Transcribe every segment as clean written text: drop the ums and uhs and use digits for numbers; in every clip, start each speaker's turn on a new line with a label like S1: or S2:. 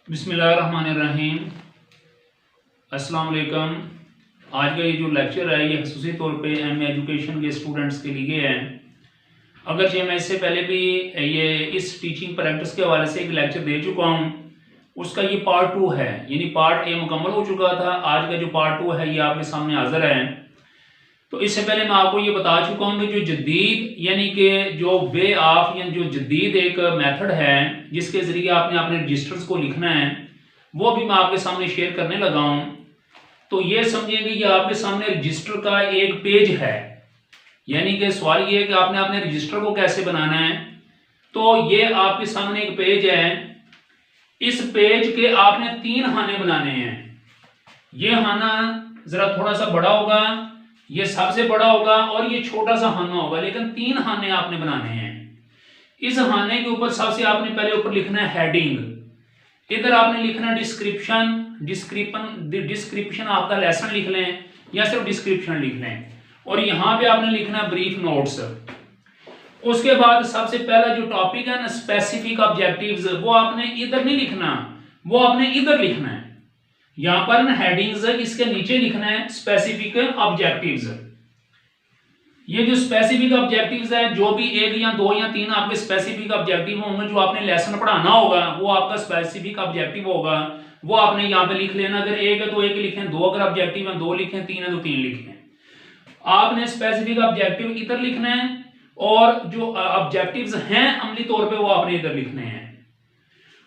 S1: बिस्मिल्लाहिर्रहमानिर्रहीम। अस्सलाम वालेकुम। आज का ये जो लेक्चर है ये ख़ुसूसी तौर पे एम एजुकेशन के स्टूडेंट्स के लिए है। अगरचे मैं इससे पहले भी ये इस टीचिंग प्रैक्टिस के हवाले से एक लेक्चर दे चुका हूँ, उसका ये पार्ट 2 है, यानी पार्ट ए मुकम्मल हो चुका था। आज का जो पार्ट 2 है ये आपके सामने हाजिर है। तो इससे पहले मैं आपको ये बता चुका हूँ कि जो जदीद यानी कि जो वे ऑफ या जो जदीद एक मेथड है जिसके ज़रिए आपने अपने रजिस्टर्स को लिखना है वो भी मैं आपके सामने शेयर करने लगा हूँ। तो ये समझिए कि ये आपके सामने रजिस्टर का एक पेज है, यानी कि सवाल ये है कि आपने अपने रजिस्टर को कैसे बनाना है। तो ये आपके सामने एक पेज है, इस पेज के आपने 3 खाने बनाने हैं। ये खाना जरा थोड़ा सा बड़ा होगा, ये सबसे बड़ा होगा और ये छोटा सा खाना होगा, लेकिन 3 खाने आपने बनाने हैं। इस खाने के ऊपर सबसे आपने पहले ऊपर लिखना है हेडिंग, इधर आपने लिखना डिस्क्रिप्शन ऑफ द लेसन लिख लें या सिर्फ डिस्क्रिप्शन लिख लें, और यहां पे आपने लिखना ब्रीफ नोट्स। उसके बाद सबसे पहला जो टॉपिक है ना स्पेसिफिक ऑब्जेक्टिव्स, वो आपने इधर नहीं लिखना, वो आपने इधर लिखना है। यहां पर ना हेडिंग्स इसके नीचे लिखना है स्पेसिफिक ऑब्जेक्टिव्स। ये जो स्पेसिफिक ऑब्जेक्टिव्स है, जो भी 1 या 2 या 3 आपके स्पेसिफिक ऑब्जेक्टिव होंगे जो आपने लेसन पढ़ाना होगा वो आपका स्पेसिफिक ऑब्जेक्टिव होगा, वो आपने यहाँ पे लिख लेना। अगर 1 है तो 1 लिखें, 2 अगर ऑब्जेक्टिव है 2 लिखें, 3 है तो 3 लिखें। आपने स्पेसिफिक ऑब्जेक्टिव इधर लिखना है और जो ऑब्जेक्टिव्स हैं अमली तौर पे वो आपने इधर लिखने हैं।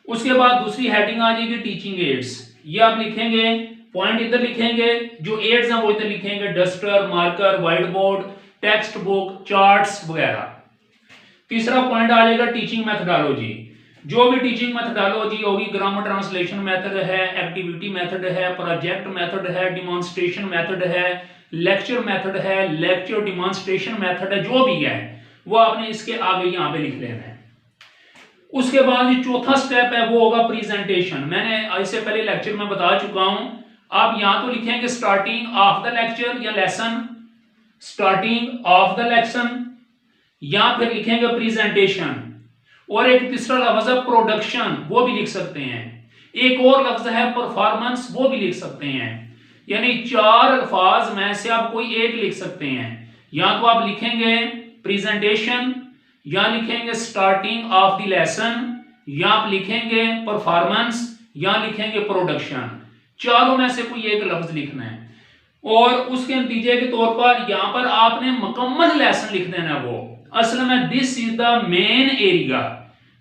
S1: उसके बाद दूसरी हेडिंग आ जाएगी टीचिंग एड्स, ये आप लिखेंगे, पॉइंट इधर लिखेंगे, जो एड्स हैं वो इधर लिखेंगे, duster, marker, white board, text book, charts वगैरह। तीसरा पॉइंट आ जाएगा टीचिंग मेथडोलॉजी, जो भी टीचिंग मेथडोलॉजी होगी, ग्रामर ट्रांसलेशन मेथड है, एक्टिविटी मेथड है, प्रोजेक्ट मेथड है, डिमॉन्स्ट्रेशन मेथड है, लेक्चर मेथड है, लेक्चर डिमॉन्स्ट्रेशन मेथड है, जो भी है वो आपने इसके आगे यहाँ पे लिख लेना है। उसके बाद जो चौथा स्टेप है वो होगा प्रेजेंटेशन। मैंने इससे पहले लेक्चर में बता चुका हूं, आप यहां तो लिखेंगे स्टार्टिंग ऑफ द लेक्चर या लेसन, स्टार्टिंग ऑफ द लेक्शन, या फिर लिखेंगे प्रेजेंटेशन, और एक तीसरा लफ्ज है प्रोडक्शन, वो भी लिख सकते हैं। एक और लफ्ज है परफॉर्मेंस, वो भी लिख सकते हैं। यानी 4 अल्फाज में से आप कोई एक लिख सकते हैं। या तो आप लिखेंगे प्रेजेंटेशन, या लिखेंगे स्टार्टिंग ऑफ द लेसन, या आप लिखेंगे परफॉर्मेंस, या लिखेंगे प्रोडक्शन। चारों में से कोई एक लफ्ज लिखना है, और उसके नतीजे के तौर पर यहां पर आपने मुकम्मल लेसन लिख देना। वो असल में this is the main area,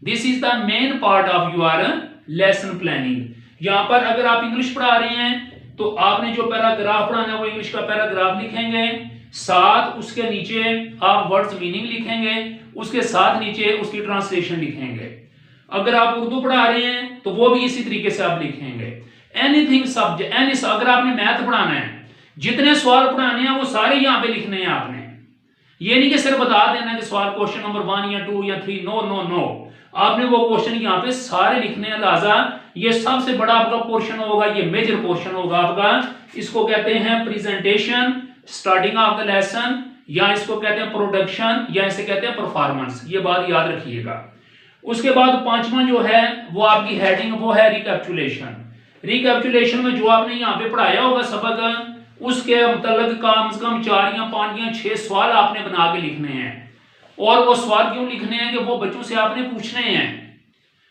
S1: this is the main part of your lesson planning. यहां पर अगर आप इंग्लिश पढ़ा रहे हैं तो आपने जो पैराग्राफ पढ़ाना है वो इंग्लिश का पैराग्राफ लिखेंगे, साथ उसके नीचे आप वर्ड्स मीनिंग लिखेंगे, उसके साथ नीचे उसकी ट्रांसलेशन लिखेंगे। अगर आप उर्दू पढ़ा रहे हैं तो वो भी इसी तरीके से आप लिखेंगे। एनीथिंग सब्जेक्ट, अगर आपने मैथ पढ़ाना है, जितने सवाल पढ़ाने हैं वो सारे यहाँ पे लिखने हैं आपने। ये नहीं कि सिर्फ बता देना कि सवाल क्वेश्चन नंबर 1 या 2 या 3, नो नो नो, आपने वो क्वेश्चन यहाँ पे सारे लिखने हैं। लिहाजा ये सबसे बड़ा आपका पोर्शन होगा, ये मेजर पोर्शन होगा आपका। इसको कहते हैं presentation, starting of the lesson, या इसको कहते हैं प्रोडक्शन, या इसे कहते हैं परफॉर्मेंस। ये बात याद रखिएगा। उसके बाद 5वां जो है वो आपकी हेडिंग, वो है रिकैप्चुलेशन। रिकैप्चुलेशन में जो आपने यहाँ पे पढ़ाया होगा सबक, उसके मतलब कम से कम 4 या 5 या 6 सवाल आपने बना के लिखने हैं। और वो सवाल क्यों लिखने हैं कि वो बच्चों से आपने पूछने हैं,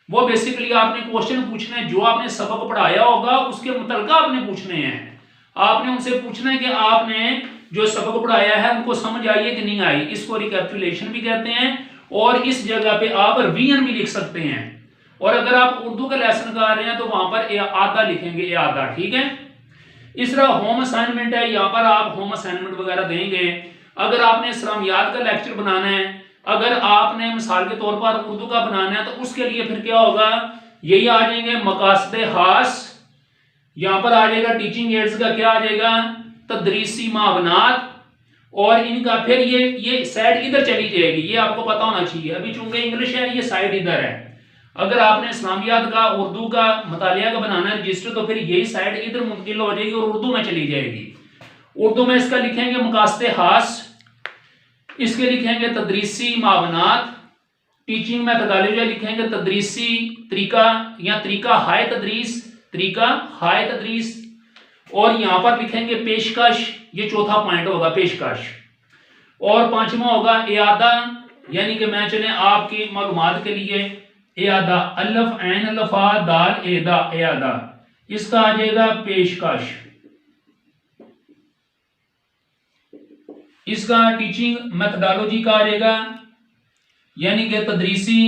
S1: वो बेसिकली आपने क्वेश्चन पूछने हैं, जो आपने सबक पढ़ाया होगा उसके मुतल्लिक़ आपने पूछने हैं। आपने उनसे पूछना है कि आपने जो सबक पढ़ाया है उनको समझ आई है कि नहीं आई। इसको रिकैप्चुलेशन भी कहते हैं, और इस जगह पे आप रिवीजन भी लिख सकते हैं। और अगर आप उर्दू का लेसन कर रहे हैं तो वहां पर आधा लिखेंगे, आधा, ठीक है। इस तरह होम असाइनमेंट है, यहाँ पर आप होम असाइनमेंट वगैरह देंगे। अगर आपने इस्लामियात का लेक्चर बनाना है, अगर आपने मिसाल के तौर पर उर्दू का बनाना है, तो उसके लिए फिर क्या होगा, यही आ जाएंगे मकासदे खास, यहाँ पर आ जाएगा टीचिंग एड्स का क्या आ जाएगा, तदरीसी मावनात, और इनका फिर ये साइड इधर चली जाएगी, ये आपको पता होना चाहिए। अभी चूंकि इंग्लिश है ये साइड इधर है। अगर आपने इस्लामियात का उर्दू का मुतालिया का बनाना है रजिस्टर, तो फिर यही साइड इधर मुंतकिल हो जाएगी और उर्दू में चली जाएगी। उर्दू में इसका लिखेंगे मकासदे खास, इसके लिखेंगे तदरीसी मावनात, टीचिंग मेथोडोलॉजी लिखेंगे तदरीसी तरीका या तरीका हाय तदरीस, तरीका हाय तदरीस। और यहां पर लिखेंगे पेशकश, ये चौथा पॉइंट होगा पेशकश। और पांचवा होगा इयादा, यानी कि मैं चले आपकी मालूमात के लिए इयादा, अल्फ ऐन अल्फा दाल एदा इयादा, इसका आ जाएगा पेशकश। इसका टीचिंग मेथोडोलॉजी का आ जाएगा यानी कि तदरीसी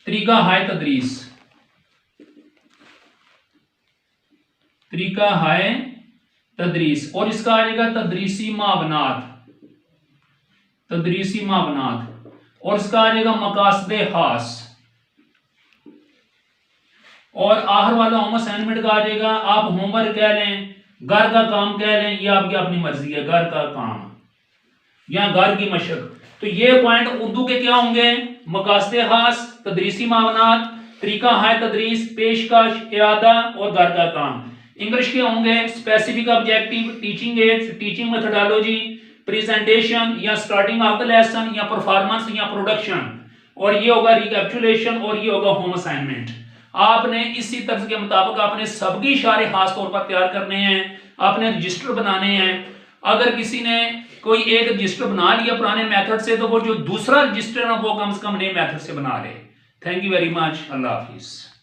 S1: तरीका हाय तदरीस, तरीका हाय तदरीस। और इसका आ जाएगा तदरीसी मावनात, तदरीसी मावनात। और इसका आ जाएगा मकासदे खास। और आखिर वाला होम असाइनमेंट का आ जाएगा, आप होमवर्क कह लें, घर का काम कह लें, ये आपकी अपनी मर्जी है, घर का काम या घर की मशक। तो ये पॉइंट उर्दू के क्या होंगे, मकासदे खास, तदरीसी मावनात, तरीका हाय तदरीस, पेशकश, इयादा और घर का काम। इंग्लिश के होंगे specific objective, teaching ads, teaching methodology, presentation या स्टार्टिंग ऑफ द लेसन या परफॉर्मेंस या प्रोडक्शन। और ये होगा रिकैपिचुलेशन और ये होगा होम असाइनमेंट। आपने इसी तर्ज के मुताबिक आपने सबकी इशारे खास तौर पर तैयार करने हैं, आपने रजिस्टर बनाने हैं। अगर किसी ने कोई एक रजिस्टर बना लिया पुराने मेथड से, तो वो जो दूसरा रजिस्टर है वो कम से कम नए मेथड से बना ले। Thank you very much, Allah Hafiz.